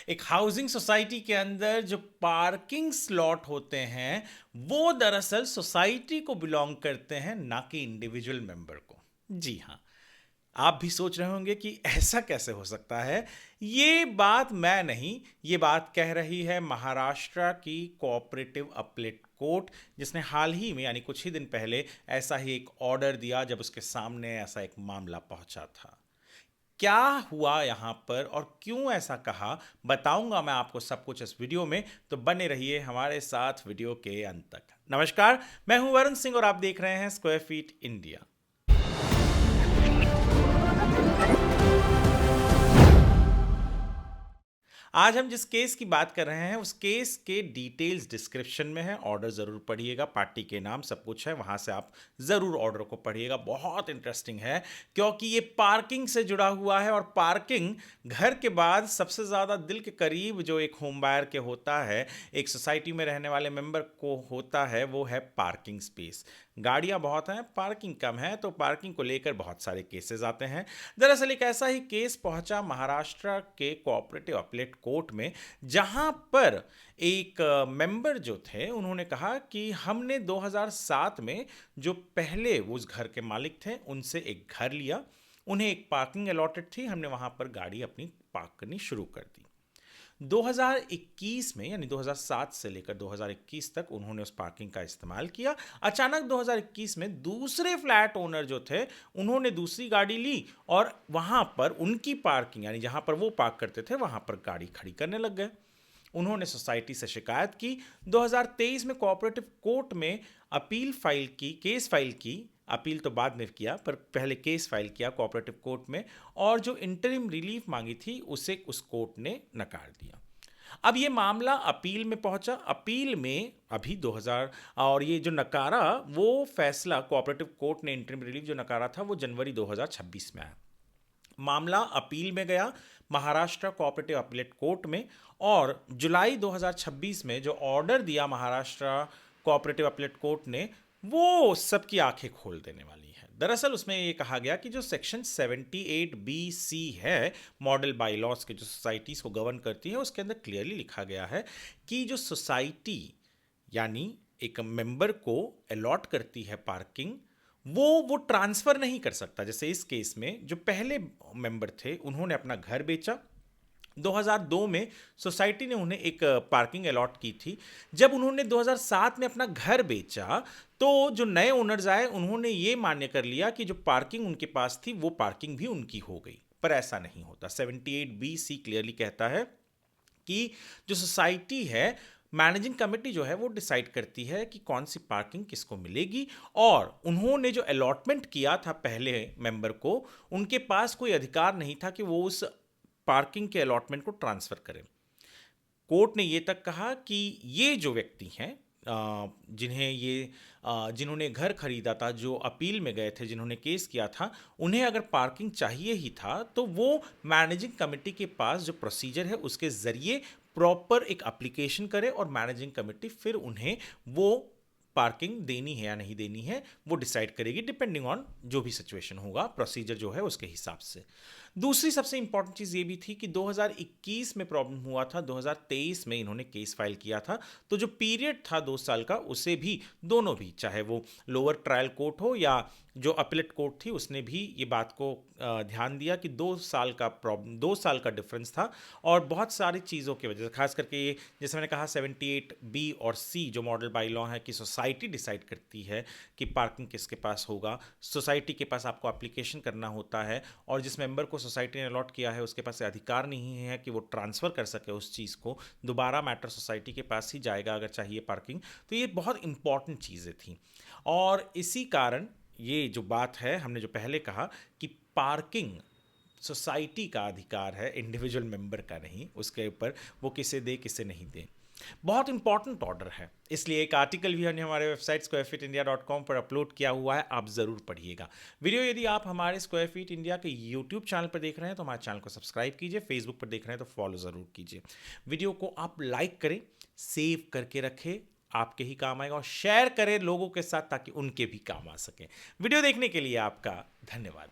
एक housing society के अंदर जो पार्किंग स्लॉट होते हैं वो दरअसल सोसाइटी को बिलोंग करते हैं, ना कि इंडिविजुअल मेंबर को। जी हाँ, आप भी सोच रहे होंगे कि ऐसा कैसे हो सकता है। ये बात मैं नहीं, ये बात कह रही है महाराष्ट्र की कोऑपरेटिव अपीलेट कोर्ट, जिसने हाल ही में यानी कुछ ही दिन पहले ऐसा ही एक ऑर्डर दिया जब उसके सामने ऐसा एक मामला पहुंचा था। क्या हुआ यहाँ पर और क्यों ऐसा कहा, बताऊंगा मैं आपको सब कुछ इस वीडियो में, तो बने रहिए हमारे साथ वीडियो के अंत तक। नमस्कार, मैं हूं वरुण सिंह और आप देख रहे हैं स्क्वायर फीट इंडिया। आज हम जिस केस की बात कर रहे हैं उस केस के डिटेल्स डिस्क्रिप्शन में है, ऑर्डर ज़रूर पढ़िएगा, पार्टी के नाम सब कुछ है, वहाँ से आप ज़रूर ऑर्डर को पढ़िएगा। बहुत इंटरेस्टिंग है क्योंकि ये पार्किंग से जुड़ा हुआ है और पार्किंग घर के बाद सबसे ज़्यादा दिल के करीब जो एक होम बायर के होता है, एक सोसाइटी में रहने वाले मेंबर को होता है, वो है पार्किंग स्पेस। गाड़ियाँ बहुत हैं, पार्किंग कम है, तो पार्किंग को लेकर बहुत सारे केसेस आते हैं। दरअसल एक ऐसा ही केस पहुंचा महाराष्ट्र के कोऑपरेटिव अपीलेट कोर्ट में, जहां पर एक मेंबर जो थे उन्होंने कहा कि हमने 2007 में जो पहले वो उस घर के मालिक थे उनसे एक घर लिया, उन्हें एक पार्किंग अलॉटेड थी, हमने वहां पर गाड़ी अपनी पार्क करनी शुरू कर दी। 2021 में यानी 2007 से लेकर 2021 तक उन्होंने उस पार्किंग का इस्तेमाल किया। अचानक 2021 में दूसरे फ्लैट ओनर जो थे उन्होंने दूसरी गाड़ी ली और वहां पर उनकी पार्किंग यानी जहां पर वो पार्क करते थे वहां पर गाड़ी खड़ी करने लग गए। उन्होंने सोसाइटी से शिकायत की। 2023 में कोऑपरेटिव कोर्ट में केस फाइल की, अपील तो बाद में किया पर पहले केस फाइल किया कोऑपरेटिव कोर्ट में, और जो इंटरिम रिलीफ मांगी थी उसे उस कोर्ट ने नकार दिया। अब ये मामला अपील में पहुंचा, अपील में अभी 2000 और ये जो नकारा वो फैसला कोऑपरेटिव कोर्ट ने इंटरिम रिलीफ जो नकारा था वो जनवरी 2026 में आया। मामला अपील में गया महाराष्ट्र कोऑपरेटिव अपीलेट कोर्ट में, और जुलाई 2026 में जो ऑर्डर दिया महाराष्ट्र कोऑपरेटिव अपीलेट कोर्ट ने वो सबकी आंखें खोल देने वाली है। दरअसल उसमें ये कहा गया कि जो सेक्शन 78B(c) है मॉडल बाईलॉज के, जो सोसाइटीज को गवर्न करती है, उसके अंदर क्लियरली लिखा गया है कि जो सोसाइटी यानी एक मेंबर को अलॉट करती है पार्किंग, वो ट्रांसफर नहीं कर सकता। जैसे इस केस में जो पहले मेंबर थे उन्होंने अपना घर बेचा, 2002 में सोसाइटी ने उन्हें एक पार्किंग अलॉट की थी। जब उन्होंने 2007 में अपना घर बेचा तो जो नए ओनर्स आए उन्होंने ये मान्य कर लिया कि जो पार्किंग उनके पास थी वो पार्किंग भी उनकी हो गई, पर ऐसा नहीं होता। 78B(c) क्लियरली कहता है कि जो सोसाइटी है, मैनेजिंग कमेटी जो है वो डिसाइड करती है कि कौन सी पार्किंग किसको मिलेगी, और उन्होंने जो अलॉटमेंट किया था पहले मेंबर को, उनके पास कोई अधिकार नहीं था कि वो उस पार्किंग के अलॉटमेंट को ट्रांसफर करें। कोर्ट ने ये तक कहा कि ये जो व्यक्ति हैं जिन्होंने घर खरीदा था, जो अपील में गए थे, जिन्होंने केस किया था, उन्हें अगर पार्किंग चाहिए ही था तो वो मैनेजिंग कमेटी के पास जो प्रोसीजर है उसके जरिए प्रॉपर एक एप्लीकेशन करे और मैनेजिंग कमेटी फिर उन्हें वो पार्किंग देनी है या नहीं देनी है वो डिसाइड करेगी, डिपेंडिंग ऑन जो भी सिचुएशन होगा, प्रोसीजर जो है उसके हिसाब से। दूसरी सबसे इंपॉर्टेंट चीज़ ये भी थी कि 2021 में प्रॉब्लम हुआ था, 2023 में इन्होंने केस फाइल किया था, तो जो पीरियड था 2 साल का, उसे भी दोनों भी, चाहे वो लोअर ट्रायल कोर्ट हो या जो अपीलेट कोर्ट थी, उसने भी ये बात को ध्यान दिया कि 2 साल का डिफरेंस था, और बहुत सारी चीज़ों की वजह से, खास करके ये जैसे मैंने कहा 78B और C जो मॉडल बाई लॉ है कि सोसाइटी डिसाइड करती है कि पार्किंग किसके पास होगा। सोसाइटी के पास आपको एप्लीकेशन करना होता है, और जिस मेंबर को सोसाइटी ने अलॉट किया है उसके पास अधिकार नहीं है कि वो ट्रांसफ़र कर सके उस चीज़ को, दोबारा मैटर सोसाइटी के पास ही जाएगा अगर चाहिए पार्किंग। तो ये बहुत इंपॉर्टेंट चीज़ें थी, और इसी कारण ये जो बात है, हमने जो पहले कहा कि पार्किंग सोसाइटी का अधिकार है, इंडिविजुअल मेंबर का नहीं, उसके ऊपर वो किसे दे किसे नहीं दे। बहुत इंपॉर्टेंट ऑर्डर है, इसलिए एक आर्टिकल भी हमने हमारे वेबसाइट squarefeetindia.com पर अपलोड किया हुआ है, आप ज़रूर पढ़िएगा। वीडियो यदि आप हमारे स्क्वायर फीट इंडिया के यूट्यूब चैनल पर देख रहे हैं तो हमारे चैनल को सब्सक्राइब कीजिए, फेसबुक पर देख रहे हैं तो फॉलो ज़रूर कीजिए। वीडियो को आप लाइक करें, सेव करके रखें, आपके ही काम आएगा, और शेयर करें लोगों के साथ ताकि उनके भी काम आ सके। वीडियो देखने के लिए आपका धन्यवाद।